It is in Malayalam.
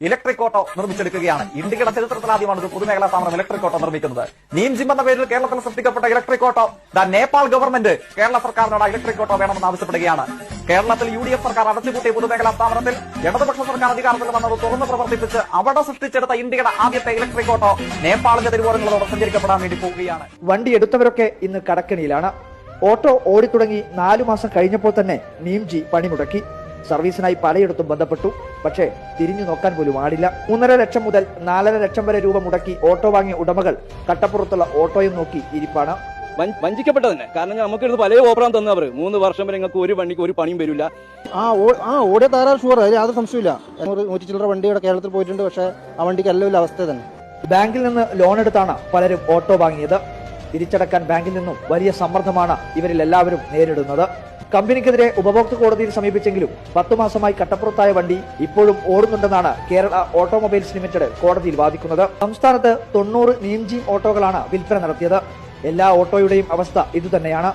Electric auto നിർമ്മിച്ചെടുക്കുകയാണ്. ഇന്ത്യയുടെ ചരിത്രത്തിലാദ്യമാണ് ഒരു പൊതുമേഖലാ സ്ഥാപനം ഇലക്ട്രിക് ഓട്ടോ നിർമ്മിക്കുന്നത്. നീം ജിം എന്ന പേരിൽ കേരളത്തിൽ സൃഷ്ടിക്കപ്പെട്ട electric auto Nepal government Kerala സർക്കാരിനോട് ഇലക്ട്രിക് ഓട്ടോ വേണമെന്ന് ആവശ്യപ്പെടുകയാണ്. കേരളത്തിൽ UDF സർക്കാർ അടച്ചുപൂട്ടിയ പൊതുമേഖലാ സ്ഥാപനത്തിൽ ഇടതുപക്ഷ സർക്കാർ അധികാരത്തിൽ വന്നത് തുറന്ന് പ്രവർത്തിപ്പിച്ച് അവിടെ സൃഷ്ടിച്ചെടുത്ത ഇന്ത്യയുടെ ആദ്യത്തെ ഇലക്ട്രിക് ഓട്ടോ നേപ്പാളിന്റെ തെരുവോരങ്ങളോട് സഞ്ചരിക്കപ്പെടാൻ വേണ്ടി പോവുകയാണ്. വണ്ടി എടുത്തവരൊക്കെ ഇന്ന് കടക്കണിയിലാണ്. ഓട്ടോ ഓടിത്തുടങ്ങി 4 മാസം കഴിഞ്ഞപ്പോൾ തന്നെ നീംജി പണിമുടക്കി. സർവീസിനായി പലയിടത്തും ബന്ധപ്പെട്ടു. പക്ഷേ തിരിഞ്ഞു നോക്കാൻ പോലും ആടില്ല. 3.5 ലക്ഷം മുതൽ 4.5 ലക്ഷം വരെ രൂപ മുടക്കി ഓട്ടോ വാങ്ങിയ ഉടമകൾ കട്ടപ്പുറത്തുള്ള ഓട്ടോയും നോക്കി ഇരിപ്പാണ്. വഞ്ചിക്കപ്പെട്ടതന്നെ. കാരണം നമുക്ക് പല ഓഫറാൻ തന്നവർ 3 വർഷം വരെ നിങ്ങൾക്ക് ഒരു വണ്ടിക്ക് ഒരു പണിയും വരില്ല. ഓടിയ താരാ ഷുവർ, അതിൽ യാതൊരു സംശയമില്ല. 100 ചില്ലറ വണ്ടിയുടെ കേരളത്തിൽ പോയിട്ടുണ്ട്. പക്ഷേ ആ വണ്ടിക്ക് എല്ലാം അവസ്ഥ തന്നെ. ബാങ്കിൽ നിന്ന് ലോൺ എടുത്താണ് പലരും ഓട്ടോ വാങ്ങിയത്. തിരിച്ചടക്കാൻ ബാങ്കിൽ നിന്നും വലിയ സമ്മർദ്ദമാണ് ഇവരിൽ എല്ലാവരും നേരിടുന്നത്. കമ്പനിക്കെതിരെ ഉപഭോക്തൃ കോടതിയിൽ സമീപിച്ചെങ്കിലും 10 മാസമായി കട്ടപ്പുറത്തായ വണ്ടി ഇപ്പോഴും ഓടുന്നുണ്ടെന്നാണ് കേരള ഓട്ടോമൊബൈൽസ് ലിമിറ്റഡ് കോടതിയിൽ വാദിക്കുന്നത്. സംസ്ഥാനത്ത് 90 നീംജി ഓട്ടോകളാണ് വിൽപ്പന നടത്തിയത്. എല്ലാ ഓട്ടോയുടെയും അവസ്ഥ ഇതുതന്നെയാണ്.